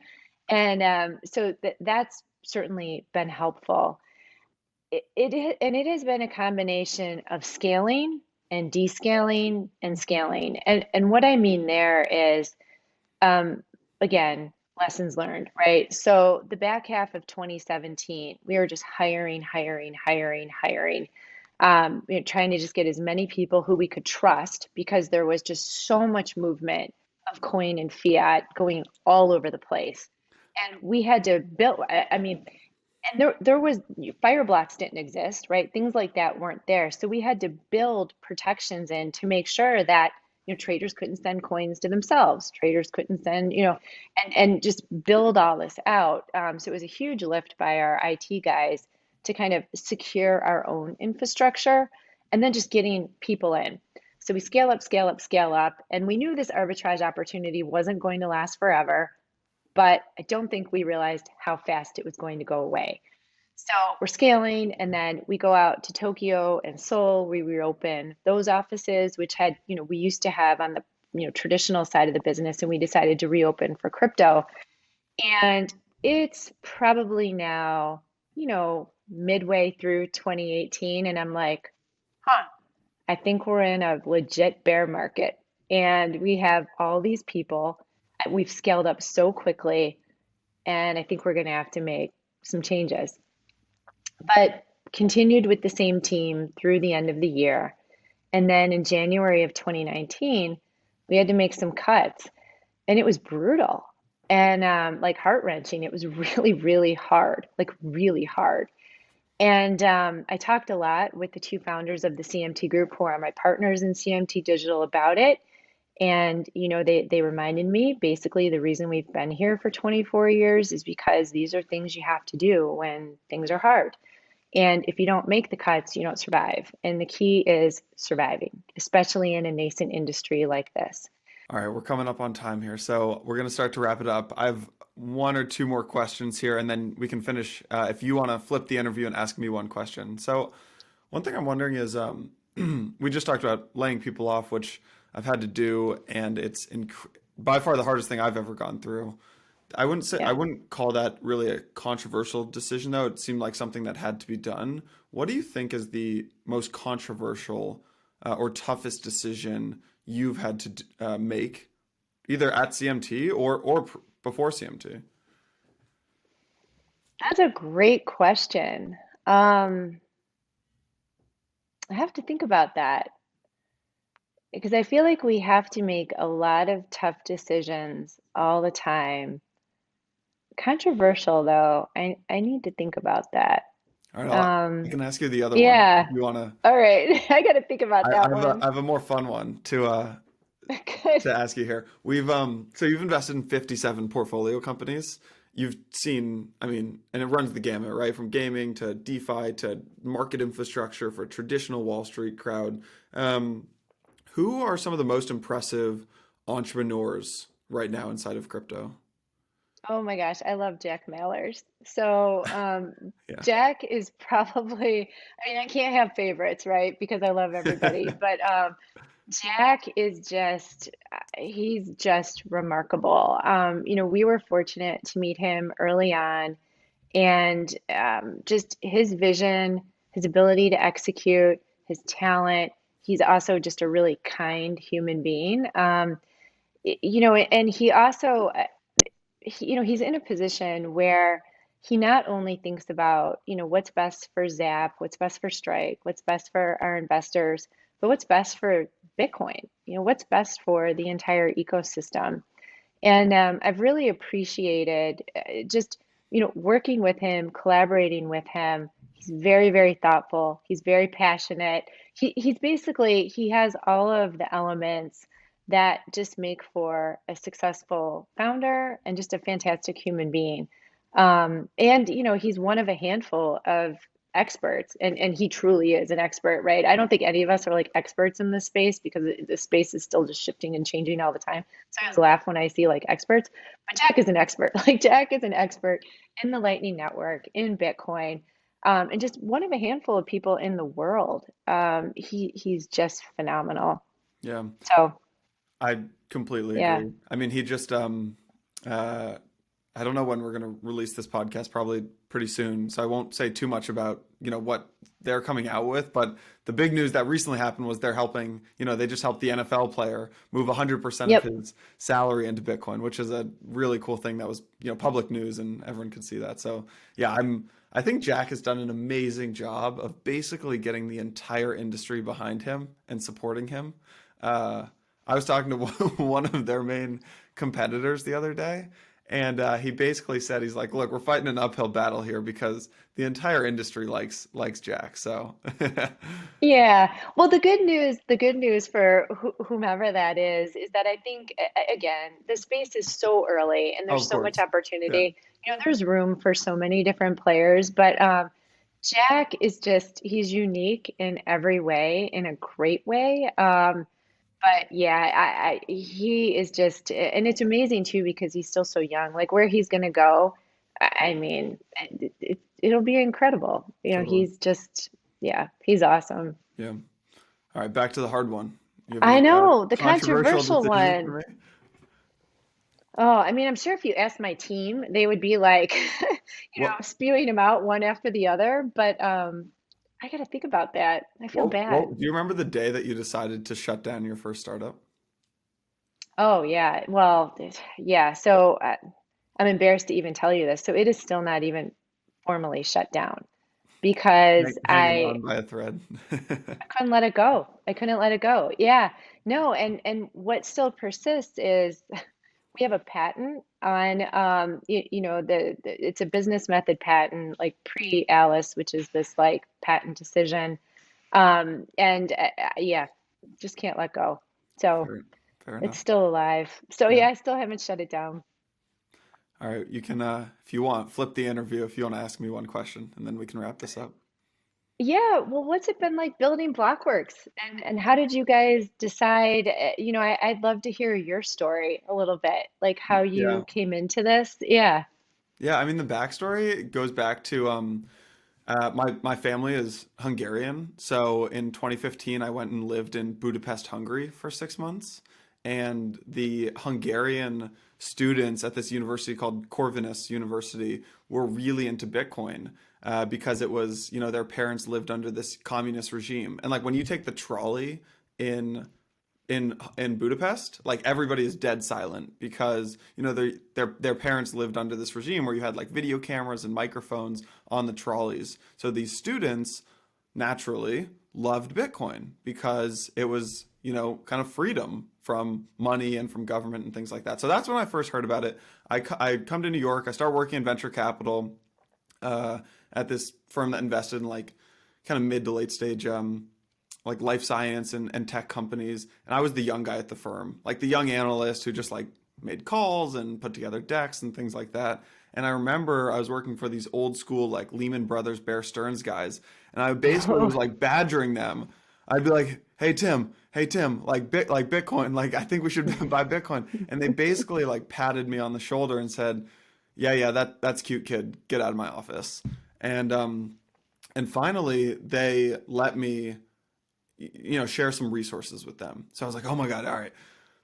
And so that's certainly been helpful. And it has been a combination of scaling and descaling and scaling. And what I mean there is, um, again, lessons learned, right? So the back half of 2017, we were just hiring, hiring, hiring, hiring, trying to just get as many people who we could trust because there was just so much movement of coin and fiat going all over the place. And we had to build, I mean, and there was fire blocks didn't exist, right? Things like that weren't there. So we had to build protections in to make sure that traders couldn't send coins to themselves. Traders couldn't send, and just build all this out. So it was a huge lift by our IT guys to kind of secure our own infrastructure and then just getting people in. So we scale up, scale up, scale up, and we knew this arbitrage opportunity wasn't going to last forever, but I don't think we realized how fast it was going to go away. So we're scaling, and then we go out to Tokyo and Seoul. We reopen those offices, which had, we used to have on the, traditional side of the business, and we decided to reopen for crypto. And it's probably now, midway through 2018, and I'm like, huh, I think we're in a legit bear market. And we have all these people. We've scaled up so quickly, and I think we're going to have to make some changes. But continued with the same team through the end of the year. And then in January of 2019, we had to make some cuts, and it was brutal and like heart-wrenching. It was really, really hard, like really hard. And I talked a lot with the two founders of the CMT group, who are my partners in CMT Digital, about it. And they reminded me basically the reason we've been here for 24 years is because these are things you have to do when things are hard. And if you don't make the cuts, you don't survive. And the key is surviving, especially in a nascent industry like this. All right, we're coming up on time here, so we're going to start to wrap it up. I have one or two more questions here, and then we can finish if you want to flip the interview and ask me one question. So, one thing I'm wondering is we just talked about laying people off, which I've had to do, and it's by far the hardest thing I've ever gone through. I Yeah. wouldn't call that really a controversial decision, though. It seemed like something that had to be done. What do you think is the most controversial or toughest decision you've had to make, either at CMT or before CMT? That's a great question. Um, I have to think about that because I feel like we have to make a lot of tough decisions all the time. Controversial though, I need to think about that. All right, I Um, can ask you the other one yeah. if you want to. All right. I got to think about I that have one. I have a more fun one Good. to ask you here. So you've invested in 57 portfolio companies. You've seen, I mean, and it runs the gamut, right? From gaming to DeFi to market infrastructure for traditional Wall Street crowd. Um, who are some of the most impressive entrepreneurs right now inside of crypto? Oh my gosh, I love Jack Mallers. So, Yeah. Jack is probably, I mean, I can't have favorites, right? Because I love everybody, but Jack is just, he's just remarkable. We were fortunate to meet him early on and just his vision, his ability to execute, his talent. He's also just a really kind human being. And he also, he's in a position where he not only thinks about, what's best for Zap, what's best for Strike, what's best for our investors, but what's best for Bitcoin, what's best for the entire ecosystem. And I've really appreciated just, working with him, collaborating with him. He's very, very thoughtful. He's very passionate. He's basically, he has all of the elements that just make for a successful founder and just a fantastic human being. And, he's one of a handful of experts, and he truly is an expert, right? I don't think any of us are like experts in this space because the space is still just shifting and changing all the time. So I always laugh when I see like experts, but Jack is an expert. Like Jack is an expert in the Lightning Network, in Bitcoin, and just one of a handful of people in the world. He's just phenomenal. Yeah, So I completely yeah. agree. I mean, he just uh I don't know when we're going to release this podcast, probably pretty soon. So I won't say too much about, what they're coming out with, but the big news that recently happened was they're helping, they just helped the NFL player move 100% of Yep. his salary into Bitcoin, which is a really cool thing that was, public news and everyone could see that. So, yeah, I think Jack has done an amazing job of basically getting the entire industry behind him and supporting him. Uh, I was talking to one of their main competitors the other day, and he basically said, he's like, "Look, we're fighting an uphill battle here because the entire industry likes Jack." So, Yeah. Well, the good news for whomever that is that I think, again, the space is so early and oh, there's of so much course, yeah, opportunity. There's room for so many different players, but Jack is just, he's unique in every way, in a great way. But yeah, he is just, and it's amazing too because he's still so young. Like where he's gonna go, I mean, it'll be incredible. totally, He's just, yeah, he's awesome. yeah. All right, back to the hard one. You have I any know, the controversial controversial decisions to one. make? Oh, I mean, I'm sure if you asked my team, they would be like, What spewing them out one after the other. But I gotta think about that. I feel bad. do you remember the day that you decided to shut down your first startup? Oh yeah, well, yeah. So I'm embarrassed to even tell you this. So it is still not even formally shut down because Hanging on by a thread. I couldn't let it go. I couldn't let it go. Yeah. No, and what still persists is we have a patent on it's a business method patent like pre-Alice, which is this like patent decision. And yeah, just can't let go. So Fair, fair it's enough. still alive. So Yeah. yeah, I still haven't shut it down. All right, you can, if you want, flip the interview if you want to ask me one question, and then we can wrap this up. Yeah, well, what's it been like building Blockworks, and how did you guys decide? I'd love to hear your story a little bit, like how Yeah. you came into this. Yeah. Yeah, I mean the backstory goes back to my family is Hungarian. So in 2015 I went and lived in Budapest, Hungary for 6 months. And the Hungarian students at this university called Corvinus University were really into Bitcoin because it was, their parents lived under this communist regime. And like when you take the trolley in in Budapest, like everybody is dead silent because their parents lived under this regime where you had like video cameras and microphones on the trolleys. So these students naturally loved Bitcoin because it was kind of freedom from money and from government and things like that. So that's when I first heard about it. I come to New York. I start working in venture capital uh, at this firm that invested in like kind of mid to late stage like life science and tech companies. And I was the young guy at the firm, like the young analyst who just like made calls and put together decks and things like that. And I remember I was working for these old school like Lehman Brothers, Bear Stearns guys, and I basically was like badgering them. I'd be like, hey Tim, like Bitcoin, like I think we should buy Bitcoin." And they basically like patted me on the shoulder and said, "Yeah, that's cute, kid. Get out of my office." And and finally they let me share some resources with them. So I was like, oh my God, all right.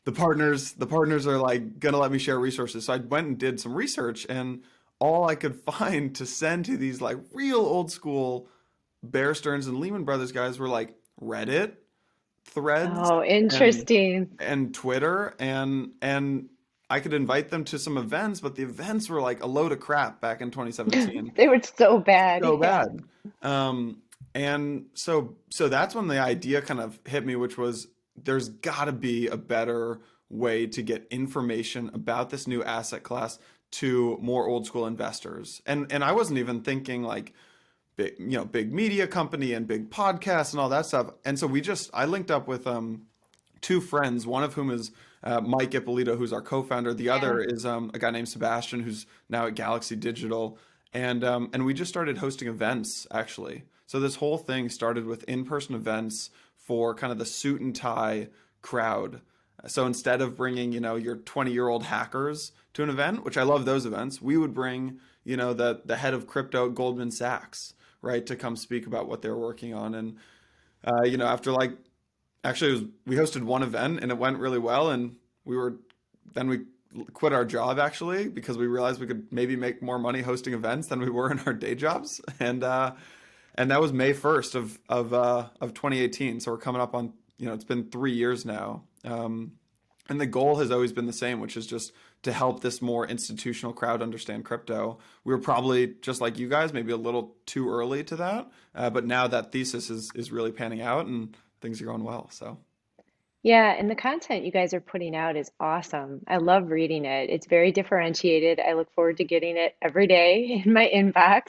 The partners are like gonna let me share resources. So I went and did some research, and all I could find to send to these like real old school Bear Stearns and Lehman Brothers guys were like Reddit threads Oh, and interesting. Twitter, and I could invite them to some events, but the events were like a load of crap back in 2017. They were so bad. So Yeah. bad. And so that's when the idea kind of hit me, which was there's got to be a better way to get information about this new asset class to more old school investors. And I wasn't even thinking like big, big media company and big podcasts and all that stuff. And so I linked up with two friends, one of whom is Mike Ippolito, who's our co-founder. The Yeah. other is a guy named Sebastian, who's now at Galaxy Digital, and we just started hosting events actually. So this whole thing started with in-person events for kind of the suit and tie crowd. So instead of bringing, your 20-year-old hackers to an event, which I love those events, we would bring, the head of crypto at Goldman Sachs, right, to come speak about what they're working on. And after like actually we hosted one event and it went really well, and we quit our job actually because we realized we could maybe make more money hosting events than we were in our day jobs. And that was May 1st of 2018. So we're coming up on, it's been 3 years now. And the goal has always been the same, which is just to help this more institutional crowd understand crypto. We were probably just like you guys, maybe a little too early to that, but now that thesis is really panning out and things are going well. So Yeah, and the content you guys are putting out is awesome. I love reading it. It's very differentiated. I look forward to getting it every day in my inbox.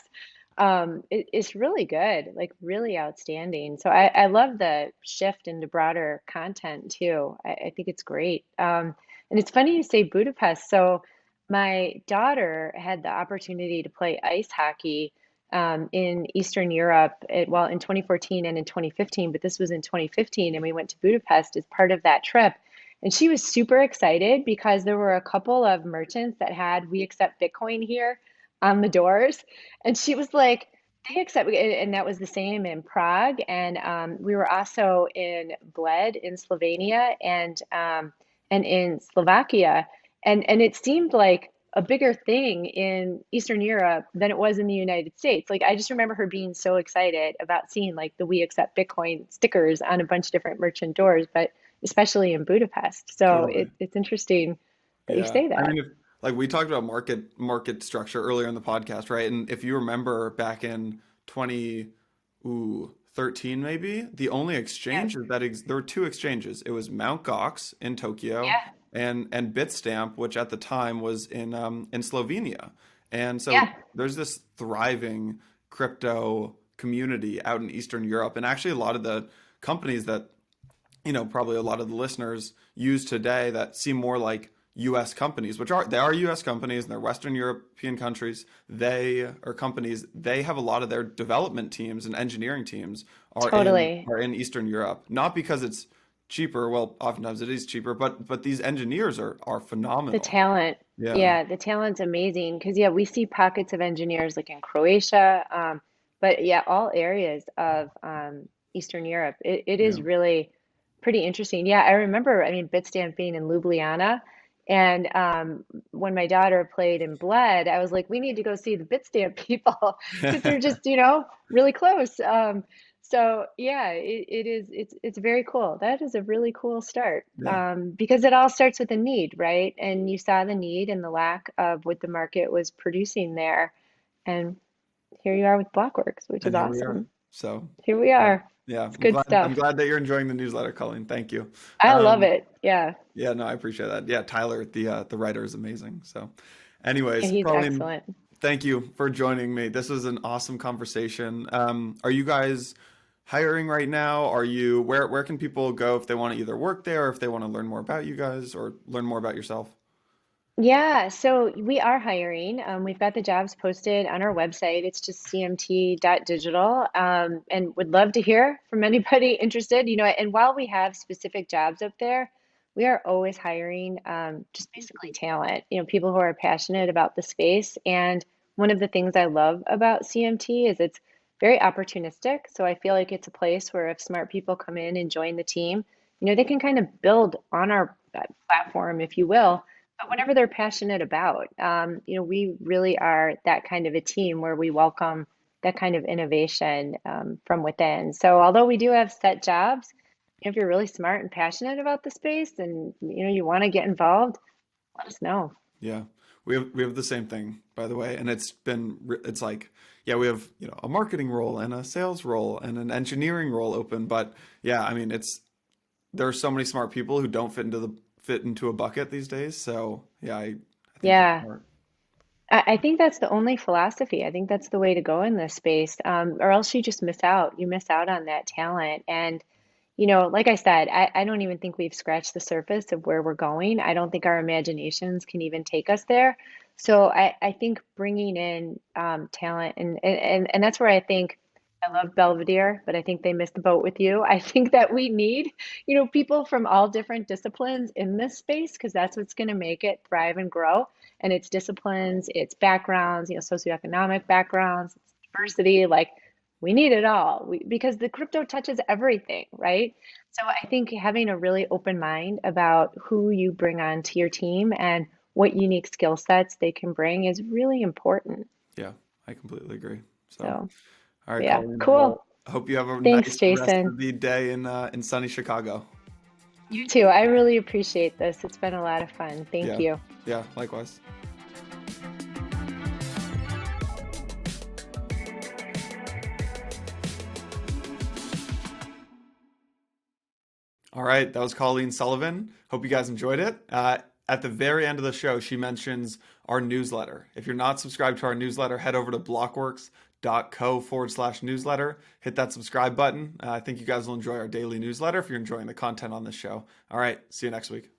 It's really good, like really outstanding. So I love the shift into broader content too. I think it's great. And it's funny you say Budapest. So my daughter had the opportunity to play ice hockey in Eastern Europe, well, in 2014 and in 2015, but this was in 2015, and we went to Budapest as part of that trip. And she was super excited because there were a couple of merchants that had "We accept Bitcoin here" on the doors. And she was like, they accept, and that was the same in Prague. And we were also in Bled in Slovenia and in Slovakia. And it seemed like a bigger thing in Eastern Europe than it was in the United States. Like I just remember her being so excited about seeing like the "We accept Bitcoin" stickers on a bunch of different merchant doors, but especially in Budapest. So totally. it's interesting that you Yeah. say I that. mean, like we talked about market structure earlier in the podcast, right? And if you remember back in 2013 maybe, the only Yeah. exchanges there were two exchanges. It was Mount Gox in Tokyo Yeah. and Bitstamp, which at the time was in Slovenia. And so Yeah. there's this thriving crypto community out in Eastern Europe, and actually a lot of the companies that probably a lot of the listeners use today that seem more like US companies, they are US companies and they're Western European countries. They are companies, they have a lot of their development teams and engineering teams Totally. are in Eastern Europe. Not because it's cheaper, well, oftentimes it is cheaper, but these engineers are The phenomenal. talent. Yeah. Yeah, the talent's amazing because yeah, we see pockets of engineers like in Croatia, but yeah, all areas of Eastern Europe. It Yeah. is really pretty interesting. Yeah, I remember, I mean, Bitstamp being in Ljubljana, and when my daughter played in Bled, I was like, we need to go see the Bitstamp people because they're just, really close. So yeah, it is it's very cool. That is a really cool start. Yeah. Because it all starts with a need, right? And you saw the need and the lack of what the market was producing there. And here you are with Blockworks, which is And here we are. awesome. So Here we yeah. are. Yeah. It's good I'm stuff. glad that you're enjoying the newsletter, Colleen. Thank you. I love Um, it. Yeah. Yeah, no, I appreciate that. Yeah, Tyler, the writer, is amazing. So, Yeah, anyways, he's Colleen, excellent. thank you for joining me. This was an awesome conversation. Are you guys hiring right now? Where can people go if they want to either work there or if they want to learn more about you guys or learn more about yourself? Yeah, so we are hiring. We've got the jobs posted on our website. It's just cmt.digital. And would love to hear from anybody interested. And while we have specific jobs up there, we are always hiring just basically talent, people who are passionate about the space. And one of the things I love about CMT is it's very opportunistic. So I feel like it's a place where if smart people come in and join the team, they can kind of build on our platform, if you will, whatever they're passionate about. We really are that kind of a team where we welcome that kind of innovation from within. So although we do have set jobs, if you're really smart and passionate about the space and you want to get involved, let us know. Yeah, we have the same thing, by the way, and it's like, yeah, we have, a marketing role and a sales role and an engineering role open, but yeah, I mean, there are so many smart people who don't fit into a bucket these days. So yeah, I think that's Yeah, smart. I think that's the only philosophy. I think that's the way to go in this space, or else you just miss out. You miss out on that talent. And, like I said, I don't even think we've scratched the surface of where we're going. I don't think our imaginations can even take us there. So I think bringing in talent, and that's where I think I love Belvedere, but I think they missed the boat with you. I think that we need, people from all different disciplines in this space because that's what's going to make it thrive and grow. And it's disciplines, it's backgrounds, socioeconomic backgrounds, it's diversity. Like we need it all because the crypto touches everything, right? So I think having a really open mind about who you bring onto your team and what unique skill sets they can bring is really important. Yeah, I completely agree. So, So, all right, yeah, Colleen. cool. Well, I hope you have a Thanks, nice rest Jason. of the day in sunny Chicago. You too. I really appreciate this. It's been a lot of fun. Thank Yeah, you. yeah, likewise. All right, that was Colleen Sullivan. Hope you guys enjoyed it. At the very end of the show, she mentions our newsletter. If you're not subscribed to our newsletter, head over to blockworks.co/newsletter. Hit that subscribe button. I think you guys will enjoy our daily newsletter if you're enjoying the content on this show. All right, see you next week.